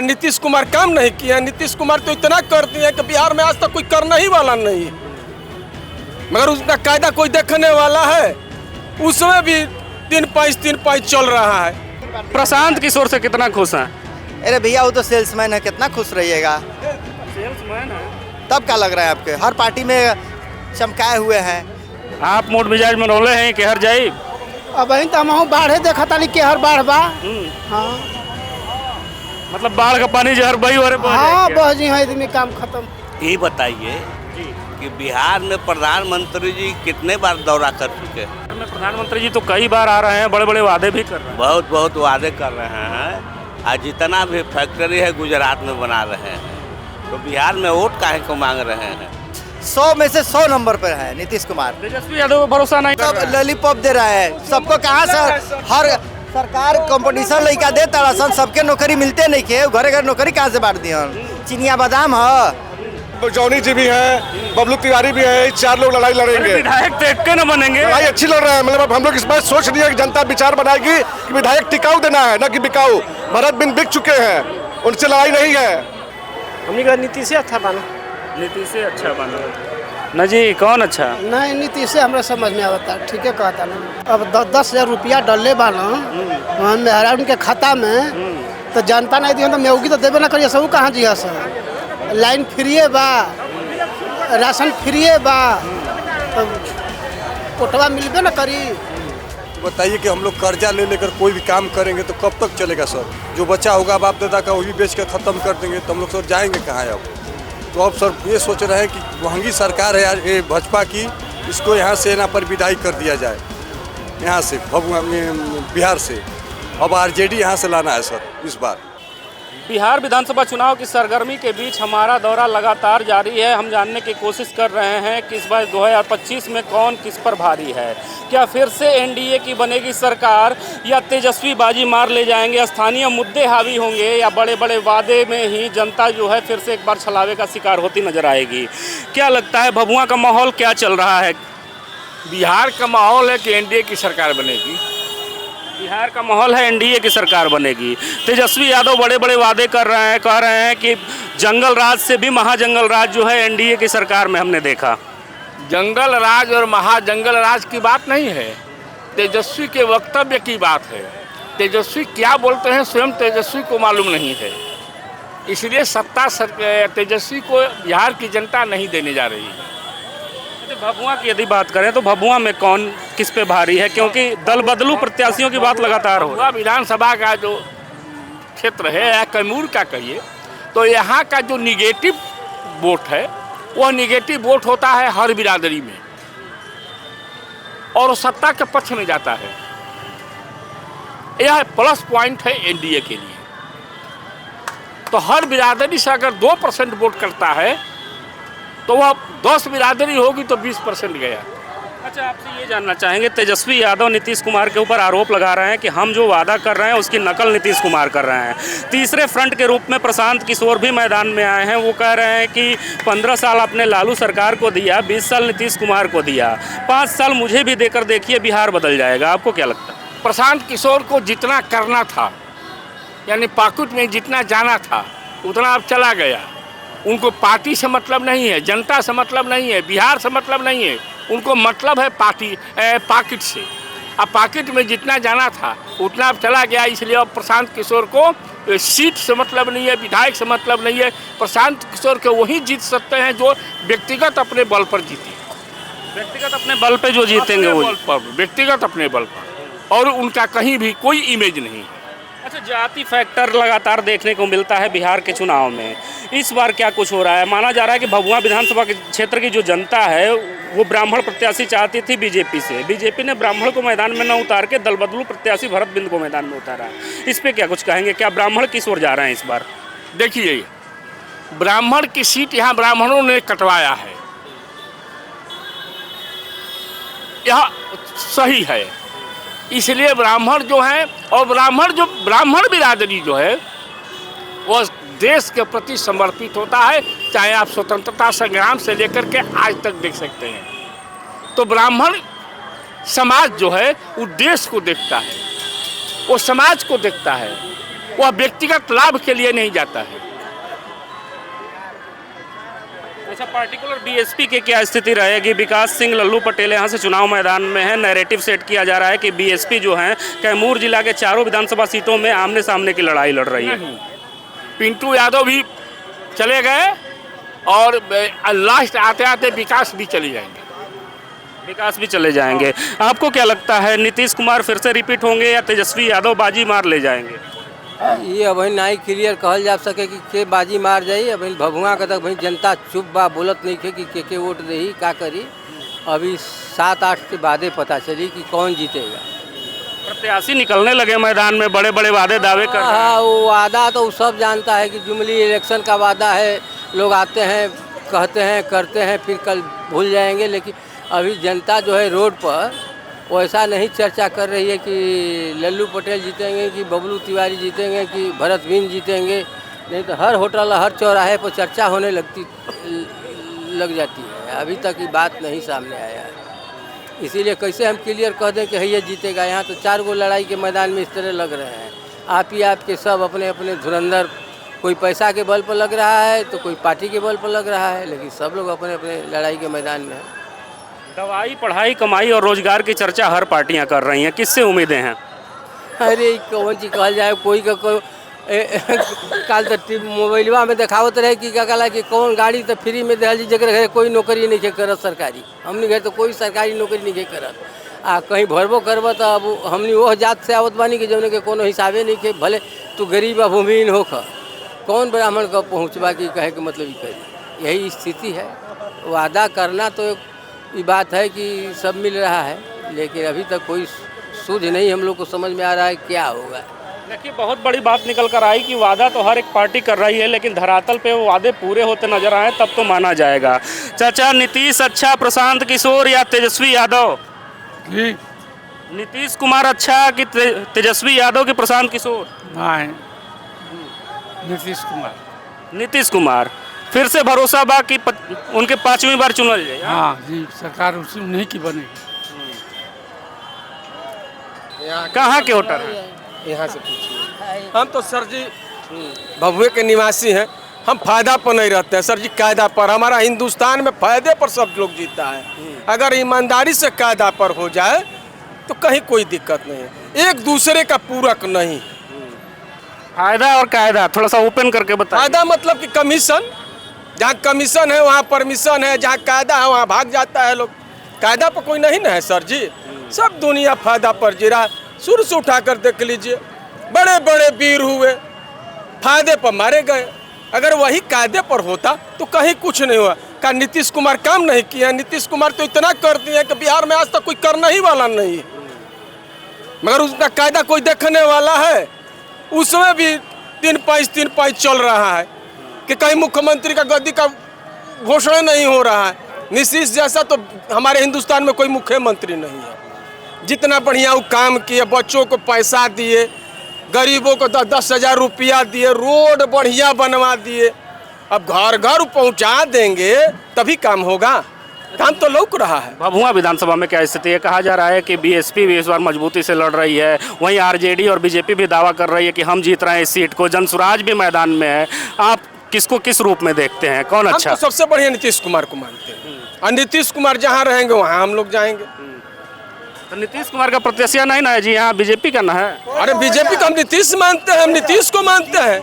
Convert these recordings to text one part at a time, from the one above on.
नीतीश कुमार काम नहीं किए? नीतीश कुमार तो इतना कर दिए हैं कि बिहार में आज तक कोई करने ही वाला नहीं है, मगर उसका कायदा कोई देखने वाला है? उसमें भी 3 पैच चल रहा है। प्रशांत किशोर से कितना खुश हैं? अरे भैया वो तो सेल्समैन है, कितना खुश रहिएगा। सेल्समैन है तब क्या लग रहा है आपके? हर पार्टी में चमकाए हुए हैं। आप मोट मिजाज में रोले हैं कि हर जाई? अब तो हम बाढ़े देखा ताली के हर बाढ़ बा। हाँ मतलब बाढ़ का पानी जो हर बही हो रहे हाँ बह जी है इतनी काम खत्म। ये बताइए कि बिहार में प्रधानमंत्री जी कितने बार दौरा कर चुके हैं? प्रधानमंत्री जी तो कई बार आ रहे हैं, बड़े बड़े वादे भी कर रहे हैं। बहुत बहुत वादे कर रहे हैं। आज जितना भी फैक्ट्री है गुजरात में बना रहे हैं, तो बिहार में वोट काहे को मांग रहे हैं? 100 में से 100 नंबर पर है नीतीश कुमार। तेजस्वी यादव को भरोसा नहीं कर सब रहा है। लॉलीपॉप दे रहा है सबको। कहाँ से हर सरकार कंपटीशन लड़का दे तारा सन, सबके नौकरी मिलते नहीं के, घरे घर नौकरी कहाँ से बांट दिया? चिनिया बादाम है। जौनी जी भी है, बबलू तिवारी भी है, 4 लोग लड़ाई लड़ेंगे। विधायक तो एक न बनेंगे। लड़ाई अच्छी लड़ रहे हैं, मतलब हम लोग इस बात सोच रही है कि जनता विचार बनाएगी कि विधायक टिकाऊ देना है, न कि बिकाऊ। भरत बिन बिक चुके हैं, उनसे लड़ाई नहीं है। हमने कहा नीतीश से अच्छा बना। नीतीश से अच्छा बना न जी? कौन अच्छा? नहीं नीतीश से हमरा समझ में आता, ठीक है कहता ना। अब 10,000 रुपया डले बाना मेहरान के खाता में, तो जनता नहीं दी तो मेहूगी तो देवे ना करिए। सब कहाँ जी सर? लाइन फ्री बा, राशन फ्री बा, तो कोटवा मिलबे ना करी। बताइए कि हम लोग कर्जा ले लेकर कोई भी काम करेंगे तो कब तक चलेगा सर? जो बचा होगा बाप दादा का वो भी बेच कर ख़त्म कर देंगे, तो हम लोग सर जाएंगे कहाँ अब? तो अब सर ये सोच रहे हैं कि महंगी सरकार है यार ये भाजपा की, इसको यहाँ से ना पर विदाई कर दिया जाए, यहाँ से बिहार से। अब आरजेडी यहाँ से लाना है सर इस बार। बिहार विधानसभा चुनाव की सरगर्मी के बीच हमारा दौरा लगातार जारी है। हम जानने की कोशिश कर रहे हैं कि इस बार 2025 में कौन किस पर भारी है। क्या फिर से एनडीए की बनेगी सरकार, या तेजस्वी बाजी मार ले जाएंगे, स्थानीय मुद्दे हावी होंगे, या बड़े बड़े वादे में ही जनता जो है फिर से एक बार छलावे का शिकार होती नजर आएगी? क्या लगता है भभुआ का माहौल क्या चल रहा है? बिहार का माहौल है कि एनडीए की सरकार बनेगी। बिहार का माहौल है एनडीए की सरकार बनेगी। तेजस्वी यादव बड़े बड़े वादे कर रहे हैं, कह रहे हैं कि जंगल राज से भी महाजंगल राज जो है एनडीए की सरकार में हमने देखा। जंगल राज और महाजंगल राज की बात नहीं है, तेजस्वी के वक्तव्य की बात है। तेजस्वी क्या बोलते हैं स्वयं तेजस्वी को मालूम नहीं है, इसलिए सत्ता तेजस्वी को बिहार की जनता नहीं देने जा रही है। भभुआ की यदि बात करें तो भभुआ में कौन किस पे भारी है, क्योंकि दल बदलू प्रत्याशियों की बात लगातार हो रही है। विधानसभा का जो क्षेत्र है या कैमूर का कहिए, तो यहाँ का जो निगेटिव वोट है वह निगेटिव वोट होता है हर बिरादरी में, और सत्ता के पक्ष में जाता है। यह प्लस पॉइंट है एनडीए के लिए। तो हर बिरादरी से अगर 2% वोट करता है तो वह 10 बिरादरी होगी तो 20% गया। अच्छा, आपसे ये जानना चाहेंगे, तेजस्वी यादव नीतीश कुमार के ऊपर आरोप लगा रहे हैं कि हम जो वादा कर रहे हैं उसकी नकल नीतीश कुमार कर रहे हैं। तीसरे फ्रंट के रूप में प्रशांत किशोर भी मैदान में आए हैं। वो कह रहे हैं कि 15 साल आपने लालू सरकार को दिया, 20 साल नीतीश कुमार को दिया, 5 साल मुझे भी देकर देखिए, बिहार बदल जाएगा। आपको क्या लगता है? प्रशांत किशोर को जितना करना था, यानी पॉकेट में जितना जाना था उतना अब चला गया। उनको पार्टी से मतलब नहीं है, जनता से मतलब नहीं है, बिहार से मतलब नहीं है, उनको मतलब है पॉकेट से। अब पॉकेट में जितना जाना था उतना अब चला गया, इसलिए अब प्रशांत किशोर को सीट से मतलब नहीं है, विधायक से मतलब नहीं है। प्रशांत किशोर के वही जीत सकते हैं जो व्यक्तिगत अपने बल पर जीते। व्यक्तिगत अपने बल पे जो जीतेंगे वो व्यक्तिगत अपने बल पर, और उनका कहीं भी कोई इमेज नहीं है। अच्छा, जाति फैक्टर लगातार देखने को मिलता है बिहार के चुनाव में। इस बार क्या कुछ हो रहा है? माना जा रहा है कि भभुआ विधानसभा के क्षेत्र की जो जनता है वो ब्राह्मण प्रत्याशी चाहती थी बीजेपी से। बीजेपी ने ब्राह्मण को मैदान में न उतार के दल बदलू प्रत्याशी भरत बिंद को मैदान में उतारा। इस पे क्या कुछ कहेंगे? क्या ब्राह्मण किस ओर जा रहे हैं इस बार? देखिए, ब्राह्मण की सीट यहाँ ब्राह्मणों ने कटवाया है, यह सही है। इसलिए ब्राह्मण जो है, और ब्राह्मण बिरादरी जो है वो देश के प्रति समर्पित होता है। चाहे आप स्वतंत्रता संग्राम से लेकर के आज तक देख सकते हैं। तो ब्राह्मण समाज जो है वो देश को देखता है, वो समाज को देखता है, वह व्यक्तिगत लाभ के लिए नहीं जाता है। अच्छा, पार्टिकुलर बीएसपी की क्या स्थिति रहेगी? विकास सिंह लल्लू पटेल यहाँ से चुनाव मैदान में है। नैरेटिव सेट किया जा रहा है कि बीएसपी जो है कैमूर जिला के चारों विधानसभा सीटों में आमने सामने की लड़ाई लड़ रही है। पिंटू यादव भी चले गए और लास्ट आते आते विकास भी चले जाएंगे। विकास भी चले जाएंगे। आपको क्या लगता है, नीतीश कुमार फिर से रिपीट होंगे या तेजस्वी यादव बाजी मार ले जाएंगे? ये अभी नहीं क्लियर कहल जा सके कि के बाजी मार जाई। अभी भभुआ का तक भाई जनता चुप बा, बोलत नहीं थे कि के वोट दही का करी। अभी 7-8 के बादे पता चली कि कौन जीतेगा। प्रत्याशी निकलने लगे मैदान में, बड़े बड़े वादे दावे कर रहे हैं। हाँ, वो वादा तो सब जानता है कि जुमली इलेक्शन का वादा है। लोग आते हैं, कहते हैं, करते हैं, फिर कल भूल जाएंगे। लेकिन अभी जनता जो है रोड पर वैसा नहीं चर्चा कर रही है कि लल्लू पटेल जीतेंगे कि बबलू तिवारी जीतेंगे कि भरत बिंद जीतेंगे। नहीं तो हर होटल, हर चौराहे पर चर्चा होने लग जाती है। अभी तक ये बात नहीं सामने आया है। इसीलिए कैसे हम क्लियर कह दें कि ये जीतेगा। यहाँ तो 4 गो लड़ाई के मैदान में इस तरह लग रहे हैं। आप के सब अपने अपने धुरंधर, कोई पैसा के बल पर लग रहा है तो कोई पार्टी के बल पर लग रहा है, लेकिन सब लोग अपने अपने लड़ाई के मैदान में हैं। दवाई, पढ़ाई, कमाई और रोजगार की चर्चा हर पार्टियां कर रही हैं। किससे उम्मीदें हैं? अरे कौन चीज कहल जाए, कोई का काल तो मोबाइलवा में दिखावत रहे कि क्या कहला कि कौन गाड़ी तो फ्री में दिल जी, जगह घर कोई नौकरी नहीं करत सरकारी। हमने घर तो कोई सरकारी नौकरी नहीं करत। कहीं भरबो करब तो अब हमने वो जात से आवत बानी कि जौन के कोनो हिसाबे नहीं के। भले तू गरीब भूमिहीन होख, कौन ब्राह्मण का पहुँचबा की कहे के मतलब ही कही। यही स्थिति है। वादा करना तो ये बात है कि सब मिल रहा है, लेकिन अभी तक कोई सूझ नहीं हम लोग को समझ में आ रहा है क्या होगा। देखिए, बहुत बड़ी बात निकल कर आई कि वादा तो हर एक पार्टी कर रही है, लेकिन धरातल पे वो वादे पूरे होते नजर आए तब तो माना जाएगा। चाचा, नीतीश अच्छा, प्रशांत किशोर या तेजस्वी यादव? जी, नीतीश कुमार अच्छा कि तेजस्वी यादव कि प्रशांत किशोर? नहीं, नीतीश कुमार। नीतीश कुमार। फिर से भरोसा बा कि उनके 5वीं बार चुनल जाए? हाँ जी, सरकार उसी उन्हीं की बनेगी। कहाँ के वोटर हैं? यहाँ से पूछिए। हम तो सर जी भभुए के निवासी हैं। हम फायदा पर नहीं रहते हैं सर जी, कायदा पर। हमारा हिंदुस्तान में फायदे पर सब लोग जीता है। अगर ईमानदारी से कायदा पर हो जाए तो कहीं कोई दिक्कत नहीं है। एक दूसरे का पूरक नहीं। फायदा और कायदा थोड़ा सा ओपन करके बताइए। फायदा मतलब कि कमीशन, जहाँ कमीशन है वहाँ परमिशन है, जहाँ कायदा है वहाँ भाग जाता है लोग। कायदा पर कोई नहीं ना है सर जी। सब दुनिया फायदा पर जी रहा। शुरू से उठाकर देख लीजिए, बड़े बड़े वीर हुए, फायदे पर मारे गए। अगर वही कायदे पर होता तो कहीं कुछ नहीं हुआ। क्या नीतीश कुमार काम नहीं किया? नीतीश कुमार तो इतना कर दिए कि बिहार में आज तक कोई करने ही वाला नहीं है। मगर उसका कायदा कोई देखने वाला है? उसमें भी 3 पैच चल रहा है कि कहीं मुख्यमंत्री का गद्दी का घोषणा नहीं हो रहा है। नीतीश जैसा तो हमारे हिंदुस्तान में कोई मुख्यमंत्री नहीं है। जितना बढ़िया वो काम किए, बच्चों को पैसा दिए, गरीबों को 10-10 हज़ार रुपया दिए, रोड बढ़िया बनवा दिए। अब घर घर पहुंचा देंगे तभी काम होगा। काम तो लौक रहा है। भभुआ विधानसभा में क्या स्थिति है? कहा जा रहा है कि बीएसपी भी इस बार मजबूती से लड़ रही है, वहीं आरजेडी और बीजेपी भी दावा कर रही है कि हम जीत रहे हैं इस सीट को। जनसुराज भी मैदान में है। आप किसको किस रूप में देखते हैं? कौन अच्छा? हम तो सबसे बढ़िया नीतीश कुमार को मानते हैं और नीतीश कुमार जहाँ रहेंगे वहाँ हम लोग जाएंगे। तो नीतीश कुमार का प्रत्याशी नहीं ना है जी, यहाँ बीजेपी का ना है। अरे बीजेपी को हम नीतीश मानते हैं, हम नीतीश को मानते हैं,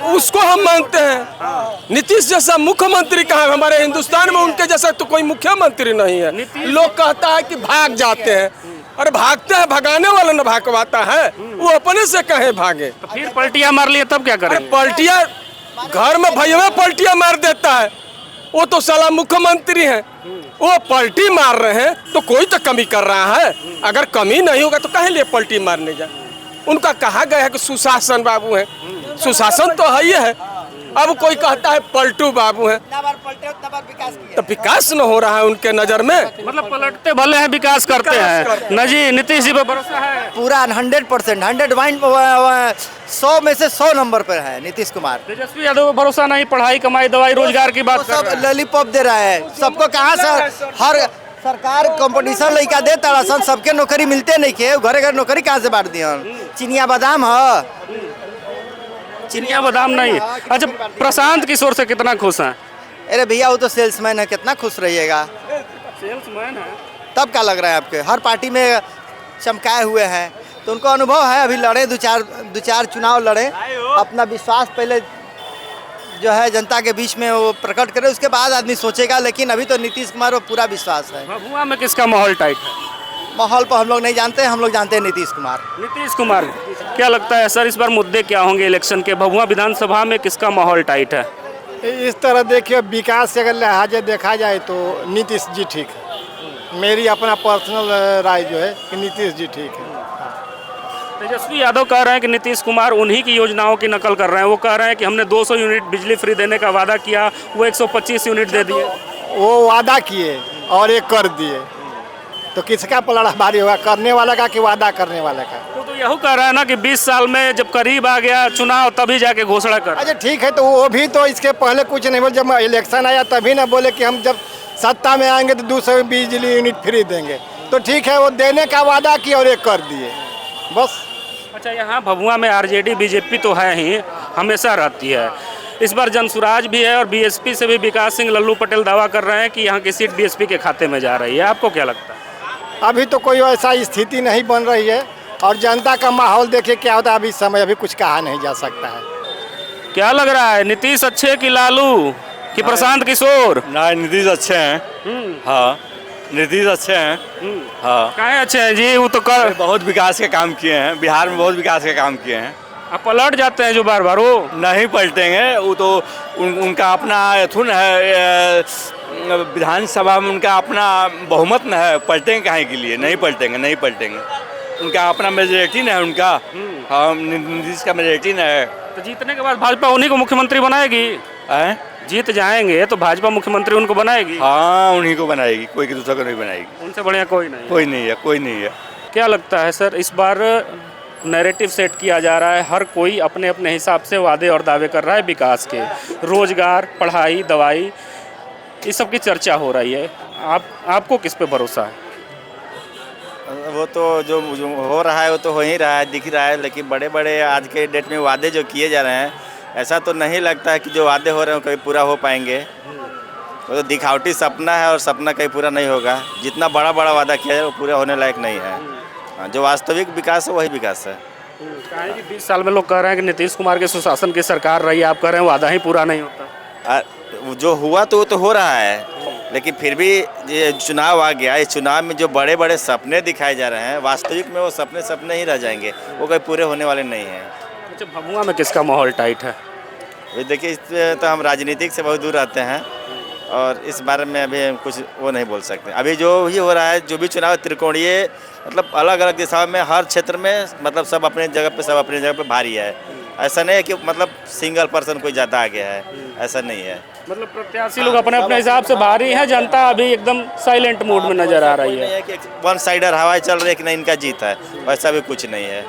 उसको हम मानते हैं। नीतीश जैसा मुख्यमंत्री कहाँ है हमारे हिंदुस्तान में? उनके जैसा तो कोई मुख्यमंत्री नहीं है। लोग कहता है कि भाग जाते हैं। अरे भागते हैं, भगाने वाला न भागवाता है, वो अपने से कहे भागे। तो फिर पलटियां मार लिए तब क्या करें? पलटियां घर में भैया पलटियां मार देता है। वो तो साला मुख्यमंत्री है, वो पलटी मार रहे हैं तो कोई तो कमी कर रहा है। अगर कमी नहीं होगा तो काहे लिए पलटी मारने जाए? उनका कहा गया है कि सुशासन बाबू है। सुशासन तो है ही है। अब कोई कहता है पलटू बाबू है, तो विकास न हो रहा है उनके नजर में। मतलब पलटते भले हैं, विकास करते हैं न जी। नीतीश जी पे भरोसा है पूरा 100%, 100 में से 100 नंबर पर है नीतीश कुमार। तेजस्वी यादव पे भरोसा नहीं? पढ़ाई, कमाई, दवाई, रोजगार की बात सब लॉलीपॉप दे रहा है सबको। कहाँ सर, सरकार कंपटीशन लइका दे तड़सन, सबके नौकरी मिलते नहीं के, घरे घर नौकरी कहाँ से बांट दिहन? चिनिया बादाम है, चिनिया बादाम नहीं। अच्छा, प्रशांत किशोर से कितना खुश हैं? अरे भैया वो तो सेल्समैन है, कितना खुश रहिएगा? सेल्समैन है तब क्या लग रहा है आपके? हर पार्टी में चमकाए हुए हैं, तो उनको अनुभव है, अभी लड़े दो चार चुनाव लड़े, अपना विश्वास पहले जो है जनता के बीच में वो प्रकट करे, उसके बाद आदमी सोचेगा। लेकिन अभी तो नीतीश कुमार को पूरा विश्वास है। भभुआ में किसका माहौल टाइट है? माहौल पर हम लोग नहीं जानते, हम लोग जानते हैं नीतीश कुमार। नीतीश कुमार। क्या लगता है सर, इस बार मुद्दे क्या होंगे इलेक्शन के? भभुआ विधानसभा में किसका माहौल टाइट है? इस तरह देखिए, विकास से अगर लिहाज देखा जाए तो नीतीश जी ठीक है। मेरी अपना पर्सनल राय जो है कि नीतीश जी ठीक है। तेजस्वी यादव कह रहे हैं कि नीतीश कुमार उन्हीं की योजनाओं की नकल कर रहे हैं। वो कह रहे हैं कि हमने 200 यूनिट बिजली फ्री देने का वादा किया, वो 125 यूनिट दे दिए। वो वादा किए और एक कर दिए, तो किसका पलड़ा भारी होगा, करने वाला का कि वादा करने वाला का? तो यही कह रहा है ना कि 20 साल में जब करीब आ गया चुनाव तभी जाके घोषणा कर। अच्छा ठीक है, तो वो भी तो इसके पहले कुछ नहीं बोले, जब इलेक्शन आया तभी ना बोले कि हम जब सत्ता में आएंगे तो 200 बिजली यूनिट फ्री देंगे। तो ठीक है, वो देने का वादा किया और एक कर दिए, बस। अच्छा, यहाँ भभुआ में आरजेडी बीजेपी तो है ही, हमेशा रहती है। इस बार जनसुराज भी है और बीएसपी से भी विकास सिंह लल्लू पटेल दावा कर रहे हैं कि यहाँ की सीट बीएसपी के खाते में जा रही है। आपको क्या लगता है? अभी तो कोई ऐसा स्थिति नहीं बन रही है, और जनता का माहौल देखिए क्या होता है। अभी समय अभी कुछ कहा नहीं जा सकता है। क्या लग रहा है, नीतीश अच्छे कि लालू कि प्रशांत किशोर? ना, नीतीश अच्छे हैं। हाँ, नीतीश अच्छे हैं। हाँ, कहाँ अच्छे हैं जी? वो तो कर बहुत विकास के काम किए हैं, बिहार में बहुत विकास के काम किए हैं। अब पलट जाते हैं जो बार बार, वो नहीं पलटेंगे। वो तो उनका अपना थुन है, विधानसभा में उनका अपना बहुमत न है। पलटेंगे काहे के लिए? नहीं पलटेंगे, नहीं पलटेंगे। उनका अपना मेजोरिटी न है उनका। हाँ, नीतीश का मेजोरिटी न है। तो जीतने के बाद भाजपा उन्हीं को मुख्यमंत्री बनाएगी? जीत जाएंगे तो भाजपा मुख्यमंत्री उनको बनाएगी? हाँ, उन्हीं को बनाएगी, कोई दूसरा को नहीं बनाएगी। उनसे बढ़िया कोई नहीं? कोई नहीं है, कोई नहीं है। क्या लगता है सर, इस बार नैरेटिव सेट किया जा रहा है, हर कोई अपने अपने हिसाब से वादे और दावे कर रहा है विकास के, रोजगार, पढ़ाई, दवाई, इस सब की चर्चा हो रही है। आपको किस पे भरोसा है? वो तो जो हो रहा है वो तो हो ही रहा है, दिख रहा है। लेकिन बड़े बड़े आज के डेट में वादे जो किए जा रहे हैं, ऐसा तो नहीं लगता है कि जो वादे हो रहे हैं कभी पूरा हो पाएंगे। वो तो दिखावटी सपना है और सपना कहीं पूरा नहीं होगा। जितना बड़ा बड़ा वादा किया जाए वो पूरा होने लायक नहीं है। जो वास्तविक विकास है वही विकास है। 20 साल में लोग कह रहे हैं कि नीतीश कुमार के सुशासन की सरकार रही है, आप कह रहे हैं वादा ही पूरा नहीं होता। जो हुआ तो वो तो हो रहा है, लेकिन फिर भी ये चुनाव आ गया, इस चुनाव में जो बड़े बड़े सपने दिखाए जा रहे हैं, वास्तविक में वो सपने ही रह जाएंगे, वो कहीं पूरे होने वाले नहीं हैं। अच्छा, भभुआ में किसका माहौल टाइट है? देखिए, इस तो हम राजनीतिक से बहुत दूर रहते हैं और इस बारे में अभी हम कुछ वो नहीं बोल सकते। अभी जो ही हो रहा है, जो भी चुनाव त्रिकोणीय, मतलब अलग अलग दिशाओं में, हर क्षेत्र में, मतलब सब अपनी जगह पे भारी है। ऐसा नहीं है कि मतलब सिंगल पर्सन कोई ज़्यादा आ गया है, ऐसा नहीं है। मतलब प्रत्याशी लोग अपने अपने हिसाब से भारी हैं, जनता अभी एकदम साइलेंट मूड में नजर आ रही है। कि वन साइडर हवाएं चल रही है कि नहीं इनका जीत है, वैसा भी कुछ नहीं है।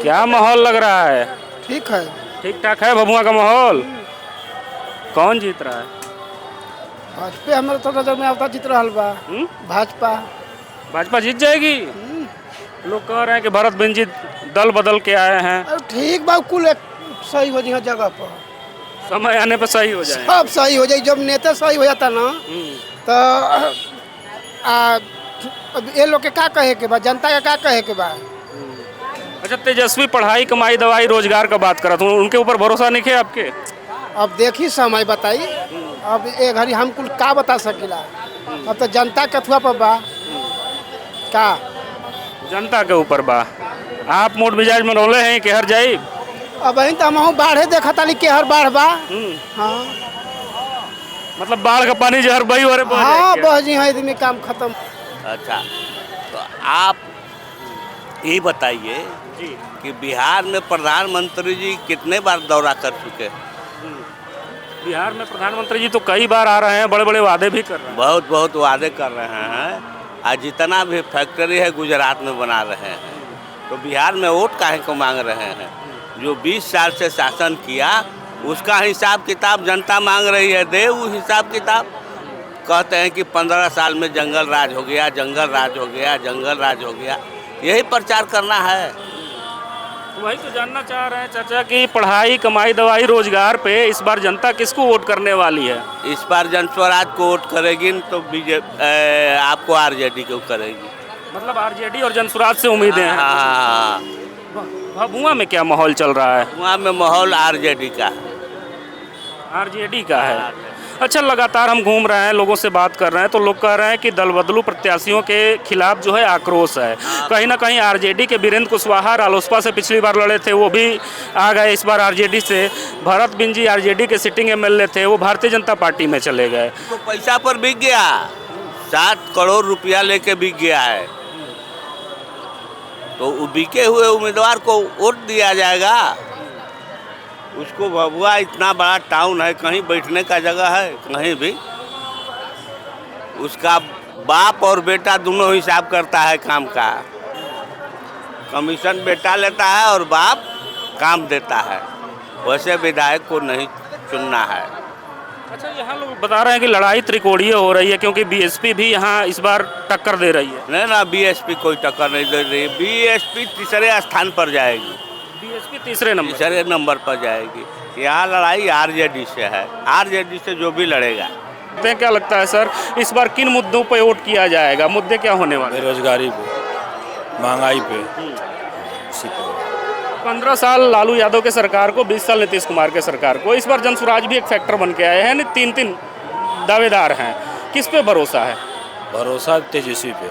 क्या माहौल लग रहा है? ठीक है, ठीक ठाक है भभुआ का माहौल। कौन जीत रहा है? भाजपा हमारे तो नजर में आता जीत रहा बा। भाजपा जीत जाएगी? लोग कह रहे हैं कि भरत बिन जी दल बदल के आए हैं। ठीक बा, कुल सही हो जाए जगह पर, समय आने पर सही हो जाए, सब सही हो जाए। जब नेता सही हो जाता ना तो अब ये लोग के क्या कहे के बा, जनता का क्या कहे के बा। अच्छा, तेजस्वी पढ़ाई, कमाई, दवाई, रोजगार का बात करा, तो उनके ऊपर भरोसा नहीं है आपके? अब देखी समय बताई, अब एक घड़ी हम कुल का बता सकेला। अब तो जनता के अथुआ पर बा, का जनता के ऊपर बा। आप मूड मिजाज में रोले हैं कि हर जाई? अब वही तो हम बाढ़े देखा ताली के हर बाढ़ बा। हाँ, मतलब बाढ़ का पानी जो हर बही हो रहे। हाँ, बह जी, हाँ, में काम खत्म। अच्छा, तो आप ये बताइए कि बिहार में प्रधानमंत्री जी कितने बार दौरा कर चुके हैं? बिहार में प्रधानमंत्री जी तो कई बार आ रहे हैं, बड़े बड़े वादे भी कर रहे हैं। बहुत वादे कर रहे हैं। आज जितना भी फैक्ट्री है गुजरात में बना रहे हैं, तो बिहार में वोट काहे को मांग रहे हैं? जो 20 साल से शासन किया उसका हिसाब किताब जनता मांग रही है, दे वो हिसाब किताब। कहते हैं कि 15 साल में जंगल राज हो गया, जंगल राज हो गया, जंगल राज हो गया। यही प्रचार करना है। वही तो जानना चाह रहे हैं चाचा कि पढ़ाई, कमाई, दवाई, रोजगार पे इस बार जनता किसको वोट करने वाली है? इस बार जन स्वराज को वोट करेगी तो बीजेपी आपको आरजेडी को करेगी। मतलब आरजेडी और जनसुराज से उम्मीदें हैं। हाँ, भभुआ में क्या माहौल चल रहा है? वहाँ में माहौल आरजेडी का है। आरजेडी का है। अच्छा, लगातार हम घूम रहे हैं, लोगों से बात कर रहे हैं, तो लोग कह रहे हैं कि दल बदलू प्रत्याशियों के खिलाफ जो है आक्रोश है। कहीं ना कहीं आरजेडी के वीरेंद्र कुशवाहा रालोसपा से पिछली बार लड़े थे, वो भी आ गए इस बार आरजेडी से। भरत बिन जी आरजेडी के सिटिंग एमएलए थे, वो भारतीय जनता पार्टी में चले गए। तो पैसा पर बिक गया, 7 करोड़ रुपया लेके बिक गया है, तो बिके हुए उम्मीदवार को वोट दिया जाएगा। उसको भभुआ इतना बड़ा टाउन है, कहीं बैठने का जगह है कहीं भी। उसका बाप और बेटा दोनों हिसाब करता है काम का। कमीशन बेटा लेता है और बाप काम देता है। वैसे विधायक को नहीं चुनना है। अच्छा, यहाँ लोग बता रहे हैं कि लड़ाई त्रिकोणीय हो रही है क्योंकि बीएसपी भी यहाँ इस बार टक्कर दे रही है। नहीं ना, बीएसपी कोई टक्कर नहीं दे रही। बीएसपी तीसरे स्थान पर जाएगी। बीएसपी तीसरे नंबर पर जाएगी। यहाँ लड़ाई आरजेडी से है। आरजेडी से जो भी लड़ेगा। क्या लगता है सर, इस बार किन मुद्दों पर वोट किया जाएगा? मुद्दे क्या होने वाले? बेरोजगारी पे, महंगाई पे, 15 साल लालू यादव के सरकार को, 20 साल नीतीश कुमार के सरकार को। इस बार जनसुराज भी एक फैक्टर बन के आए हैं। 3 दावेदार हैं, किस पे भरोसा है? भरोसा तेजस्वी पे।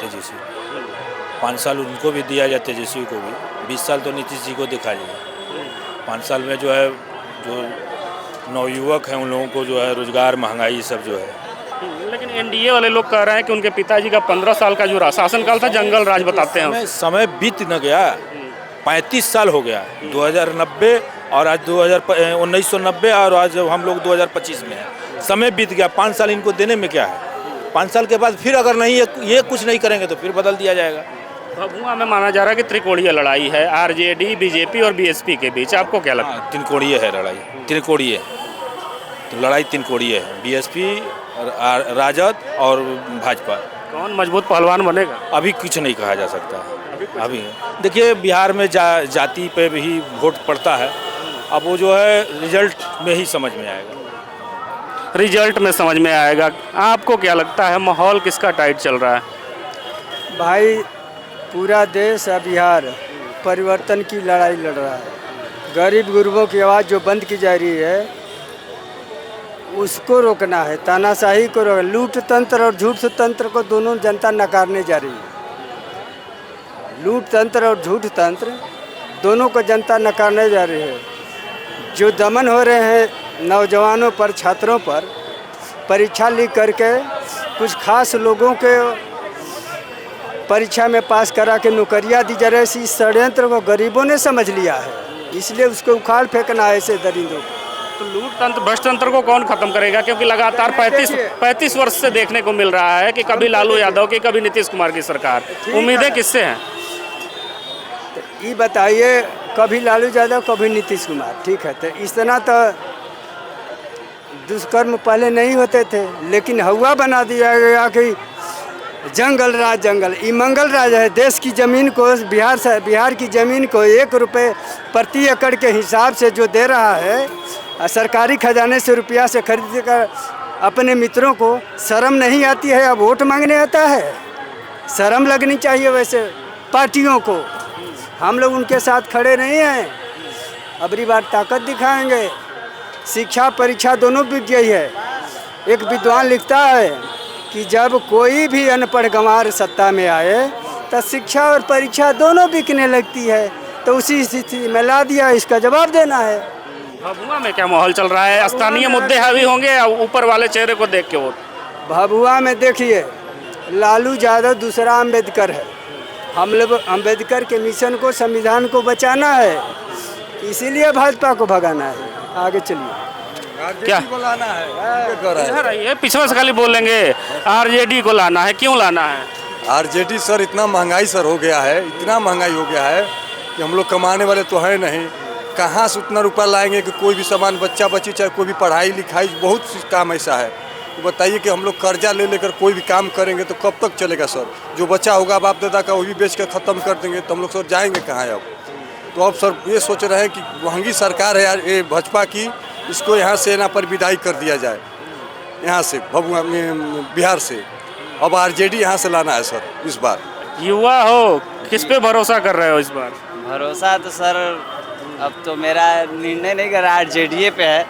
तेजस्वी 5 साल उनको भी दिया जाए, तेजस्वी को भी। 20 साल तो नीतीश जी को दिखा जाए। 5 साल में जो है, जो नवयुवक हैं उन लोगों को जो है रोजगार, महंगाई सब जो है। लेकिन एनडीए वाले लोग कह रहे हैं कि उनके पिताजी का 15 साल का जो शासनकाल था जंगल राज बताते हैं। समय बीत न गया, 35 साल हो गया। 2090 और आज 1990 और आज हम लोग 2025 में हैं। समय बीत गया। 5 साल इनको देने में क्या है? 5 साल के बाद फिर अगर नहीं ये कुछ नहीं करेंगे तो फिर बदल दिया जाएगा। भभुआ में माना जा रहा है कि त्रिकोणीय लड़ाई है, आरजेडी, बीजेपी और बीएसपी के बीच। आपको क्या लगता है? त्रिकोणीय है लड़ाई। त्रिकोणीय तो लड़ाई त्रिकोणीय है। बीएसपी, राजद और भाजपा। कौन मजबूत पहलवान बनेगा? अभी कुछ नहीं कहा जा सकता। अभी देखिए, बिहार में जाति पे भी वोट पड़ता है। अब वो जो है रिजल्ट में ही समझ में आएगा। रिजल्ट में समझ में आएगा। आपको क्या लगता है, माहौल किसका टाइट चल रहा है? भाई, पूरा देश और बिहार परिवर्तन की लड़ाई लड़ रहा है। गरीब गुरबों की आवाज़ जो बंद की जा रही है उसको रोकना है। तानाशाही को रोकना, लूट तंत्र और झूठ तंत्र को दोनों जनता नकारने जा रही है। लूट तंत्र और झूठ तंत्र दोनों को जनता नकारने जा रही है। जो दमन हो रहे हैं नौजवानों पर, छात्रों पर, परीक्षा लीक करके कुछ खास लोगों के परीक्षा में पास करा के नौकरियां दी जा रही है, इस षड्यंत्र को गरीबों ने समझ लिया है। इसलिए उसको उखाड़ फेंकना है ऐसे दरिंदों को। तो लूट तंत्र, भ्रष्ट तंत्र को कौन खत्म करेगा? क्योंकि लगातार 35 वर्ष से देखने को मिल रहा है कि कभी लालू यादव की, कभी नीतीश कुमार की सरकार। उम्मीदें किससे हैं? तो ये बताइए, कभी लालू यादव, कभी नीतीश कुमार। ठीक है, तो इस तरह तो दुष्कर्म पहले नहीं होते थे, लेकिन हवा बना दिया गया कि जंगल राज। जंगल ये मंगल राज है। देश की ज़मीन को, बिहार की ज़मीन को 1 रुपये प्रति एकड़ के हिसाब से जो दे रहा है, सरकारी खजाने से रुपया से खरीद कर अपने मित्रों को शर्म नहीं आती है? अब वोट मांगने आता है। शर्म लगनी चाहिए वैसे पार्टियों को। हम लोग उनके साथ खड़े नहीं हैं। अबरी बार ताकत दिखाएंगे। शिक्षा परीक्षा दोनों बिक गई है। एक विद्वान लिखता है कि जब कोई भी अनपढ़ गंवार सत्ता में आए तो शिक्षा और परीक्षा दोनों बिकने लगती है। तो उसी स्थिति में ला दिया, इसका जवाब देना है। भभुआ में क्या माहौल चल रहा है? स्थानीय मुद्दे हावी होंगे या ऊपर वाले चेहरे को देख के वोट? भभुआ में देखिए, लालू यादव दूसरा अम्बेडकर है। हम लोग अम्बेडकर के मिशन को, संविधान को बचाना है, इसीलिए भाजपा को भगाना है। आगे चलिए। क्या को लाना है? इधर आइए, पिछले से खाली बोलेंगे। आरजेडी को लाना है, क्यों लाना है? आरजेडी सर, इतना महंगाई सर हो गया है, इतना महंगाई हो गया है कि हम लोग कमाने वाले तो है नहीं। कहाँ से उतना रुपया लाएंगे कि कोई भी सामान, बच्चा बच्ची चाहे कोई भी पढ़ाई लिखाई, बहुत सी काम ऐसा है तो बताइए कि हम लोग कर्जा ले लेकर कोई भी काम करेंगे तो कब तक चलेगा सर। जो बचा होगा बाप दादा का वो भी बेच कर ख़त्म कर देंगे तो हम लोग सर जाएंगे कहाँ अब। तो अब सर ये सोच रहे हैं कि महंगी सरकार है यार ये भाजपा की, इसको यहाँ से ना पर विदाई कर दिया जाए, यहाँ से भभुआ में बिहार से। अब आरजेडी यहाँ से लाना है सर इस बार। युवा हो, किस पे भरोसा कर रहे हो इस बार? भरोसा तो सर अब तो मेरा निर्णय नहीं कर रहा, आरजेडी पे है।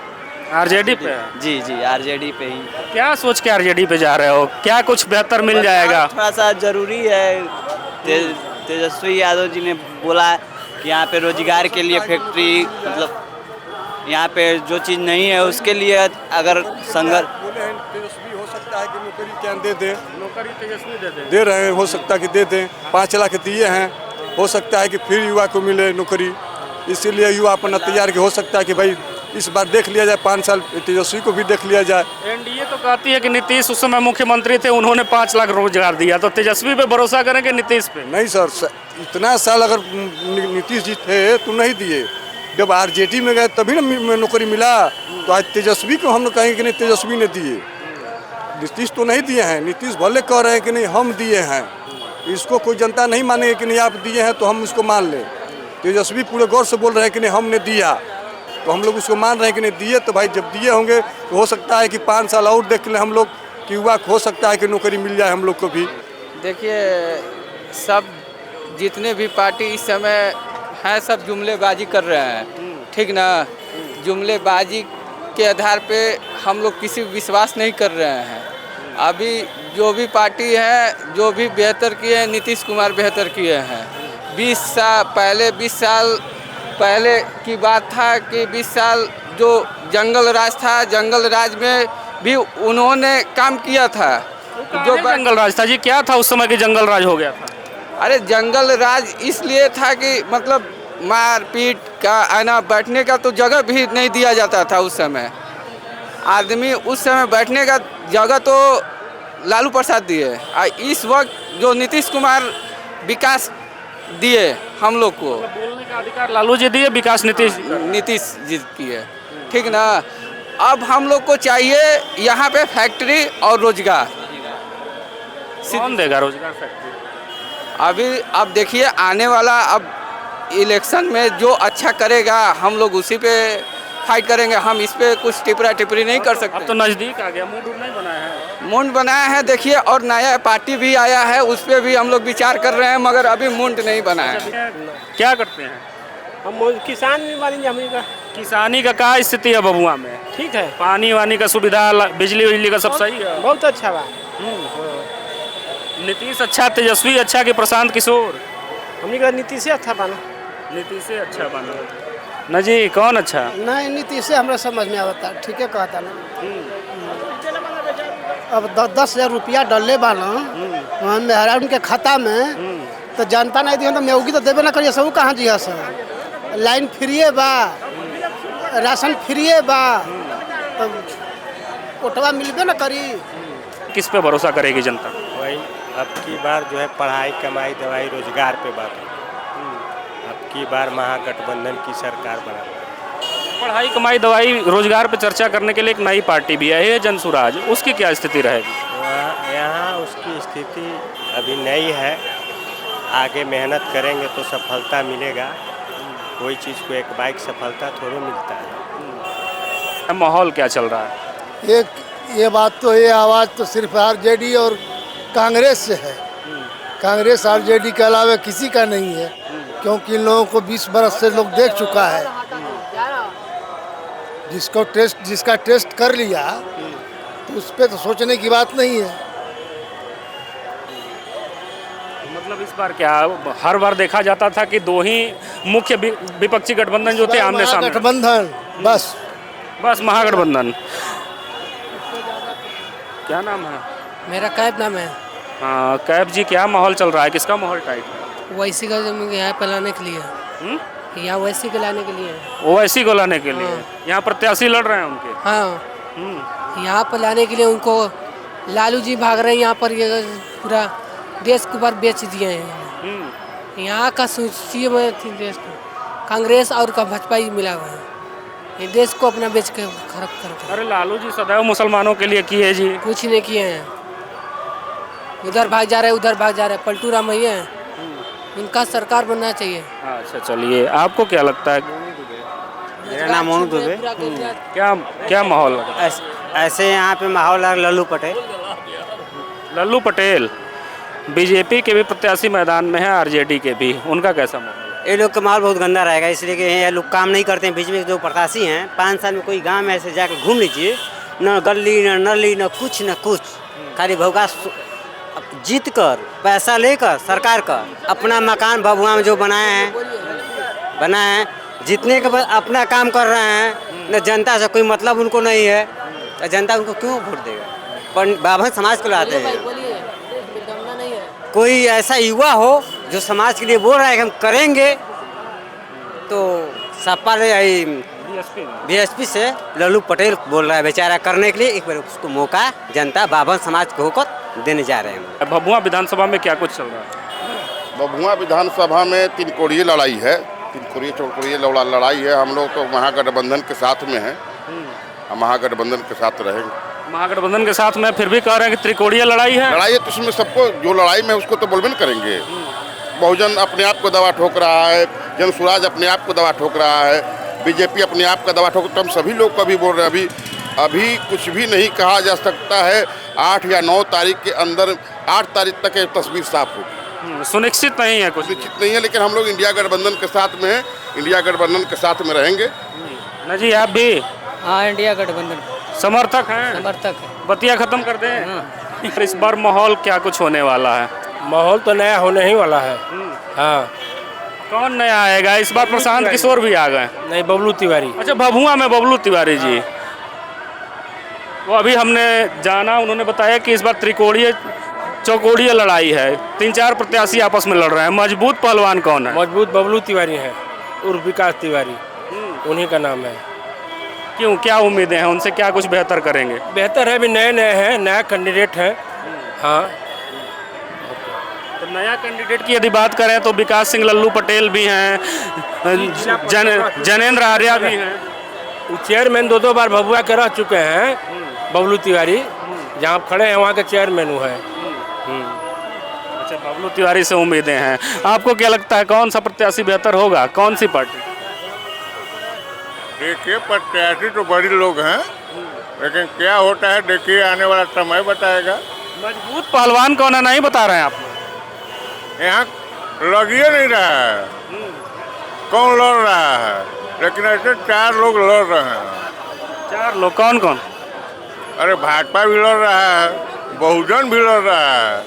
आरजेडी पे है? जी जी आरजेडी पे ही। क्या सोच के आरजेडी पे जा रहे हो? क्या कुछ बेहतर मिल जाएगा? थोड़ा सा जरूरी है। तेजस्वी यादव जी ने बोला कि यहाँ पे रोजगार के लिए फैक्ट्री, मतलब यहाँ पे जो चीज़ नहीं है उसके लिए अगर संघर्ष। तेजस्वी हो सकता है कि नौकरी क्या दे दें, नौकरी तेजस्वी दे रहे हैं, हो सकता है कि दे दें। 5 लाख दिए हैं, हो सकता है कि फिर युवा को मिले नौकरी, इसीलिए युवा अपना तैयार कि हो सकता है कि भाई इस बार देख लिया जाए, 5 साल तेजस्वी को भी देख लिया जाए। एनडीए तो कहती है कि नीतीश उस समय मुख्यमंत्री थे, उन्होंने 5 लाख रोजगार दिया, तो तेजस्वी पे भरोसा करेंगे नीतीश पे? नहीं सर, इतना साल अगर नीतीश जी थे तो नहीं दिए, जब आरजेडी में गए तभी ना नौकरी मिला। तो आज तेजस्वी को हम लोग कहेंगे कि नहीं तेजस्वी ने दिए, नीतीश तो नहीं दिए हैं। नीतीश भले कह रहे हैं कि नहीं हम दिए हैं, इसको कोई जनता नहीं मानेगी कि नहीं आप दिए हैं तो हम उसको मान लें। तेजस्वी पूरे गौर से बोल रहे हैं कि नहीं हमने दिया, तो हम लोग उसको मान रहे हैं कि नहीं दिए। तो भाई जब दिए होंगे तो हो सकता है कि 5 साल और देख लें हम लोग कि युवा हो सकता है कि नौकरी मिल जाए हम लोग को भी। देखिए सब जितने भी पार्टी इस समय हैं सब जुमलेबाजी कर रहे हैं, ठीक ना। जुमलेबाजी के आधार पे हम लोग किसी विश्वास नहीं कर रहे हैं। अभी जो भी पार्टी है जो भी बेहतर किए हैं, नीतीश कुमार बेहतर किए हैं। 20 साल पहले की बात था कि 20 साल जो जंगल राज था, जंगल राज में भी उन्होंने काम किया था। जो जंगल राज था जी, क्या था उस समय कि जंगल राज हो गया था? अरे जंगल राज इसलिए था कि मतलब मारपीट का आना बैठने का तो जगह भी नहीं दिया जाता था उस समय। आदमी उस समय बैठने का जगह तो लालू प्रसाद दिए, इस वक्त जो नीतीश कुमार विकास दिए हम लोग को, बोलने का अधिकार लालू जी दिए, विकास नीतीश जी किए, ठीक ना। अब हम लोग को चाहिए यहाँ पे फैक्ट्री और रोजगार। कौन देगा रोजगार? फैक्ट्री अभी अब देखिए आने वाला अब इलेक्शन में जो अच्छा करेगा हम लोग उसी पे फाइट करेंगे। हम इस पे कुछ टिप्पणी नहीं कर सकते। अब तो नज़दीक आ गया, मूड नहीं बनाया है। मुंड बनाया है देखिए, और नया पार्टी भी आया है, उस पर भी हम लोग विचार कर रहे हैं, मगर अभी मुंड नहीं बनाया है। क्या करते हैं? हम किसान भी मानेंगे। हमें का किसानी का क्या स्थिति है बबुआ में? ठीक है, पानी वानी का सुविधा, बिजली का सब सही है? बहुत अच्छा बा। नीतीश अच्छा, तेजस्वी अच्छा कि प्रशांत किशोर? हमने कहा नीतीश अच्छा बना। नीतीश अच्छा बना न जी? कौन अच्छा? नहीं नीतीश से हमरा समझ में आता, ठीक है कहता ना। अब 10,000 रुपया डले बाला मेहरा उनके खाता में, तो जनता नहीं दी तो मेहूगी तो देवे ना करिए। सब कहाँ जी सर, लाइन फ्री बा, राशन फ्री बा, तो ओटवा मिलबे ना करी। किस पे भरोसा करेगी जनता? वही अब की बार जो है पढ़ाई, कमाई, दवाई, रोजगार पे बात है। अब की बार महागठबंधन की सरकार बना। पढ़ाई, कमाई, दवाई, रोजगार पे चर्चा करने के लिए एक नई पार्टी भी है जनसुराज, उसकी क्या स्थिति रहेगी? यहाँ उसकी स्थिति अभी नई है, आगे मेहनत करेंगे तो सफलता मिलेगा। कोई चीज़ को एक बाइक सफलता थोड़ी मिलता है। माहौल क्या चल रहा है? ये बात तो, ये आवाज़ तो सिर्फ आरजेडी और कांग्रेस से है। कांग्रेस आरजेडी के अलावा किसी का नहीं है, क्योंकि इन लोगों को 20 बरस से लोग देख चुका है। जिसका टेस्ट कर लिया तो उस पर तो सोचने की बात नहीं है। मतलब इस बार क्या, हर बार देखा जाता था कि 2 ही मुख्य विपक्षी गठबंधन जो थे आमने सामने। गठबंधन बस महागठबंधन। क्या नाम है? मेरा कैब नाम है। हाँ कैब जी, क्या माहौल चल रहा है? किसका माहौल टाइट है? ओवैसी का यहाँ पे लाने के लिए, यहाँ ओवैसी को लाने के लिए। ओवैसी को लाने के लिए यहाँ प्रत्याशी लड़ रहे हैं उनके? हाँ, यहाँ पर लाने के लिए उनको लालू जी भाग रहे हैं। यहाँ पर ये पूरा देश को बार बेच दिए हैं। यहाँ का सोचिए में देश को कांग्रेस और का भाजपा ही मिला हुआ है। ये देश को अपना बेच के खराब कर। अरे लालू जी सदैव मुसलमानों के लिए किए जी। कुछ नहीं किए हैं, उधर भाग जा रहे हैं, उधर भाग जा रहे हैं। पलटू राम भैया हैं, उनका सरकार बनना चाहिए। अच्छा चलिए, आपको क्या लगता है? मेरा नाम मोनू दुबे। क्या क्या माहौल लगा? ऐसे यहाँ पे माहौल है लल्लू पटेल। लल्लू पटेल बीजेपी के भी प्रत्याशी मैदान में है, आरजेडी के भी, उनका कैसा माहौल? ये लोग का माहौल बहुत गंदा रहेगा, इसलिए कि ये लोग काम नहीं करते हैं। बीच में जो प्रत्याशी हैं 5 साल में कोई गांव में ऐसे जाकर घूम लीजिए, न गली न नली न कुछ, खाली भौका जीत कर पैसा लेकर सरकार का अपना मकान भभुआ में जो बनाए हैं जीतने के बाद अपना काम कर रहे हैं। न जनता से कोई मतलब उनको नहीं है, तो जनता उनको क्यों वोट देगा? पर बाभन समाज को लाते हैं। कोई ऐसा युवा हो जो समाज के लिए बोल रहा है कि हम करेंगे, तो सपा बीएसपी से लल्लू पटेल बोल रहा है बेचारा करने के लिए। एक बार उसको मौका जनता बाभन समाज को होकर देने जा रहे हैं। भभुआ विधानसभा में क्या कुछ चल रहा है? भभुआ विधानसभा में 3 कोणीय लड़ाई है, 3 कोणीय चौकोणीय लड़ाई है। हम लोग तो महागठबंधन के साथ में हैं, हम महागठबंधन के साथ रहेंगे। महागठबंधन के साथ में फिर भी कह रहे हैं कि त्रिकोणीय लड़ाई है। लड़ाई है तो उसमें सबको जो लड़ाई में उसको तो बोलबे न करेंगे। बहुजन अपने आप को दवा ठोक रहा है, जन स्वराज अपने आप को दवा ठोक रहा है, बीजेपी अपने आप का दवा ठोक, तो हम सभी लोग कभी बोल रहे हैं अभी कुछ भी नहीं कहा जा सकता है। 8 या 9 तारीख के अंदर 8 तारीख तक ये तस्वीर साफ होगी। सुनिश्चित नहीं है, कुछ निश्चित नहीं है, लेकिन हम लोग इंडिया गठबंधन के साथ में हैं, इंडिया गठबंधन के साथ में रहेंगे। ना जी आप भी? हाँ, इंडिया गठबंधन समर्थक हैं। समर्थक है। बतिया खत्म कर दें। इस बार माहौल क्या कुछ होने वाला है? माहौल तो नया होने ही वाला है। हाँ, कौन नया आएगा इस बार? प्रशांत किशोर भी आ गए? नहीं, बबलू तिवारी। अच्छा, भभुआ में बबलू तिवारी जी। वो अभी हमने जाना, उन्होंने बताया कि इस बार त्रिकोणीय चौकोणीय लड़ाई है, 3-4 प्रत्याशी आपस में लड़ रहे हैं। मजबूत पहलवान कौन है? मजबूत बबलू तिवारी है, उर्फ विकास तिवारी, उन्हीं का नाम है। क्यों, क्या उम्मीदें हैं उनसे? क्या कुछ बेहतर करेंगे? बेहतर है, अभी नए हैं, नया कैंडिडेट है। हाँ, तो नया कैंडिडेट की यदि बात करें तो विकास सिंह लल्लू पटेल भी हैं, जनेंद्र आर्या भी हैं। वो चेयरमैन 2 बार भभुआ के रह चुके हैं, बबलू तिवारी। जहाँ आप खड़े हैं वहाँ के चेयरमैन वो है। अच्छा, बबलू तिवारी से उम्मीदें हैं। आपको क्या लगता है कौन सा प्रत्याशी बेहतर होगा, कौन सी पार्टी? देखिए, प्रत्याशी तो बड़े लोग हैं, लेकिन क्या होता है देखिए, आने वाला समय बताएगा। मजबूत पहलवान कौन है नहीं बता रहे हैं आप? यहाँ लगिए नहीं रहा है, कौन लड़ रहा है, लेकिन ऐसे 4 लोग लड़ रहे हैं। 4 लोग? कौन कौन? अरे भाजपा भी लड़ रहा है, बहुजन भी लड़ रहा है,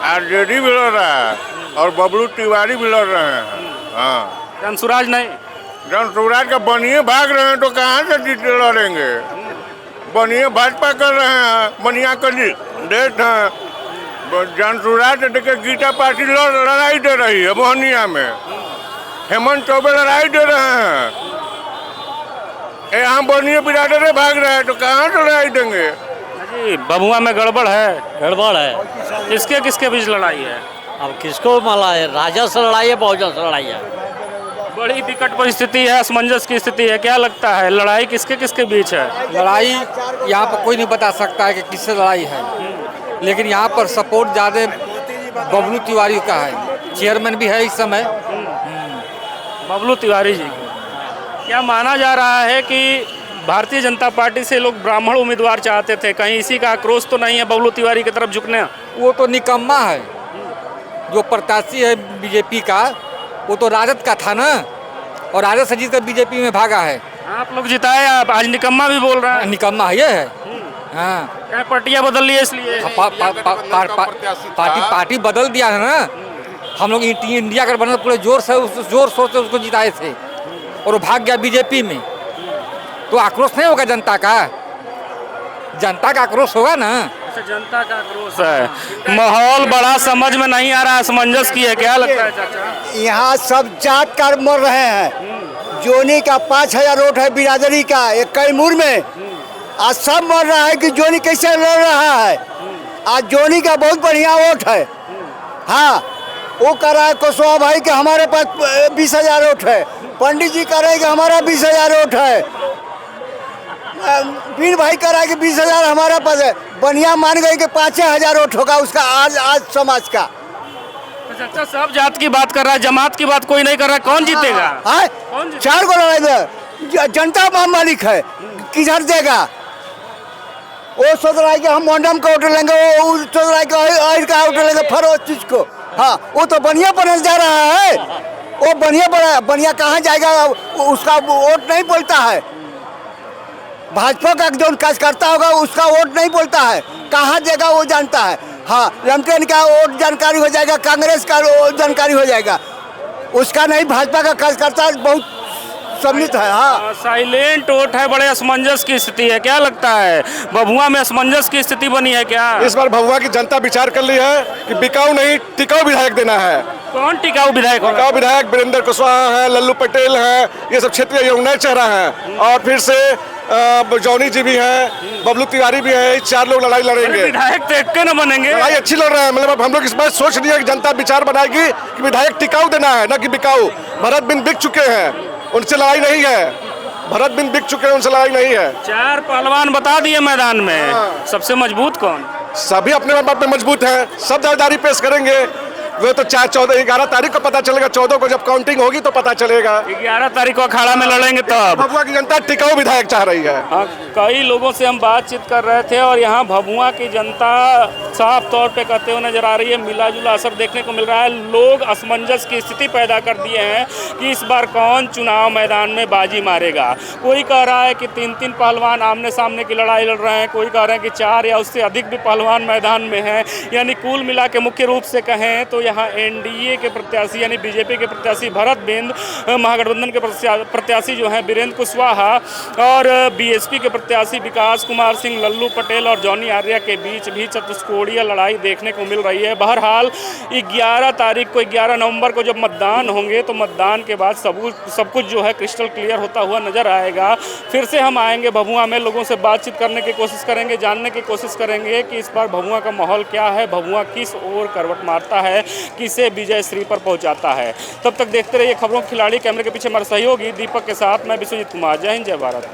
आरजेडी भी लड़ रहा है, और बबलू तिवारी भी लड़ रहे हैं। हाँ, जन स्वराज नहीं? जन स्वराज का बनिए भाग रहे हैं तो कहाँ से जीते लड़ेंगे? बनिए भाजपा कर रहे हैं, बनिया कैंडिडेट हैं। जन स्वराज देखिए, गीता पार्टी लड़ाई दे रही है मोहनिया में, हेमंत चौबे लड़ाई दे रहे हैं। यहाँ बनिए बिरादर भाग रहे हैं तो कहाँ से लड़ाई देंगे? जी, भभुआ में गड़बड़ है। गड़बड़ है। किसके किसके बीच लड़ाई है? अब किसको माला है? राजा से लड़ाई है, बहुजन से लड़ाई है। बड़ी विकट परिस्थिति है, असमंजस की स्थिति है। क्या लगता है लड़ाई किसके किसके बीच है? लड़ाई यहाँ पर कोई नहीं बता सकता है कि किससे लड़ाई है, लेकिन यहाँ पर सपोर्ट ज़्यादा बबलू तिवारी का है। चेयरमैन भी है इस समय बबलू तिवारी जी। क्या माना जा रहा है कि भारतीय जनता पार्टी से लोग ब्राह्मण उम्मीदवार चाहते थे, कहीं इसी का आक्रोश तो नहीं है बबलू तिवारी की तरफ झुकने? वो तो निकम्मा है, जो प्रत्याशी है बीजेपी का, वो तो राजद का था ना, और राजद से जीतकर बीजेपी में भागा है। आप लोग जिताए, आप आज निकम्मा भी बोल रहे हैं? निकम्मा ये है। हाँ, क्या पार्टियाँ बदल ली है इसलिए? पार्टी बदल दिया है ना। हम लोग इंडिया गठबंधन पूरे जोर शोर से उसको जिताए थे, और वो भाग गया बीजेपी में। तो आक्रोश नहीं होगा जनता का? जनता का आक्रोश होगा ना। अच्छा, जनता का आक्रोश है। माहौल बड़ा समझ में नहीं आ रहा, असमंजस की है। क्या लगता है चाचा? यहाँ सब जात का मर रहे हैं। जोनी का 5000 वोट है बिरादरी का, एक कैमूर में। आज सब मर रहा है कि जोनी कैसे लड़ रहा है। आज जोनी का बहुत बढ़िया वोट है। हाँ, वो कह रहा है कुशवाहा भाई कि हमारे पास 20,000 वोट है। पंडित जी कह रहे हैं कि हमारा 20,000 वोट है। बीन भाई कह रहा है कि 20,000 हमारा पास है, बनिया मान गए कि 5,000 वोट होगा उसका आज समाज का। अच्छा, सब जात की बात कर रहा है, जमात की बात कोई नहीं कर रहा है। कौन जीतेगा? कौन 4 गो लड़ाई, जनता मालिक है, किधर देगा? वो सोच रहा है कि हम मोंडम का वोट लेंगे, वो सोच रहा है कि और का वोट लेंगे, फिर उस चीज को। हाँ, वो तो बनिया बनल जा रहा है, वो बनिया कहाँ जाएगा? उसका वोट नहीं बोलता है। भाजपा का जो कार्यकर्ता होगा उसका वोट नहीं बोलता है, कहाँ देगा वो जानता है। हाँ, लमटेन का वोट जानकारी हो जाएगा, कांग्रेस का जानकारी हो जाएगा, उसका नहीं। भाजपा का कार्यकर्ता बहुत सम्मिलित है। हाँ, साइलेंट वोट है, बड़े असमंजस की स्थिति है। क्या लगता है, भभुआ में असमंजस की स्थिति बनी है क्या? इस बार भभुआ की जनता विचार कर ली है कि बिकाऊ नहीं टिकाऊ विधायक देना है। कौन टिकाऊ विधायक? टिकाऊ विधायक वीरेंद्र कुशवाहा है, लल्लू पटेल है, ये सब क्षेत्रीय नए चेहरा है। और फिर से जॉनी जी भी हैं, बबलू तिवारी भी हैं, 4 लोग लड़ाई लड़ेंगे। विधायक तो एक के न बनेंगे। लड़ाई अच्छी लड़ रहे हैं, मतलब हम लोग इस बार सोच लिया कि जनता विचार बनाएगी कि विधायक टिकाऊ देना है, न कि बिकाऊ। भरत बिन बिक चुके हैं, उनसे लड़ाई नहीं है। भरत बिन बिक चुके हैं, उनसे लड़ाई नहीं है। 4 पहलवान बता दिए मैदान में। सबसे मजबूत कौन? सभी अपने बात में मजबूत हैं, सब दावेदारी पेश करेंगे। वो तो 11 तारीख को पता चलेगा, 14 को जब काउंटिंग होगी तो पता चलेगा। 11 तारीख को अखाड़ा में लड़ेंगे तब। भभुआ की जनता टिकाऊ विधायक चाह रही है। हाँ, कई लोगों से हम बातचीत कर रहे थे और यहाँ भभुआ की जनता साफ तौर पे कहते हुए नजर आ रही है। मिला जुला असर देखने को मिल रहा है। लोग असमंजस की स्थिति पैदा कर दिए हैं कि इस बार कौन चुनाव मैदान में बाजी मारेगा। कोई कह रहा है कि 3-3 पहलवान आमने सामने की लड़ाई लड़ रहे हैं, कोई कह रहे हैं कि 4 या उससे अधिक भी पहलवान मैदान में हैं। यानी कुल मिला के मुख्य रूप से कहें तो यहाँ एनडीए के प्रत्याशी यानी बीजेपी के प्रत्याशी भरत बिंद, महागठबंधन के प्रत्याशी जो हैं वीरेंद्र कुशवाहा और बीएसपी के प्रत्याशी विकास कुमार सिंह, लल्लू पटेल और जॉनी आर्या के बीच भी चतुष्कोणीय लड़ाई देखने को मिल रही है। बहरहाल 11 तारीख को 11 नवंबर को जब मतदान होंगे तो मतदान के बाद सब कुछ जो है क्रिस्टल क्लियर होता हुआ नजर आएगा। फिर से हम आएंगे भभुआ में, लोगों से बातचीत करने की कोशिश करेंगे, जानने की कोशिश करेंगे कि इस बार भभुआ का माहौल क्या है, भभुआ किस ओर करवट मारता है, किसे विजय श्री पर पहुंचाता है। तब तक देखते रहिए खबरों खिलाड़ी। कैमरे के पीछे हमारे सहयोगी दीपक के साथ मैं विश्वजीत कुमार। जय हिंद, जय भारत।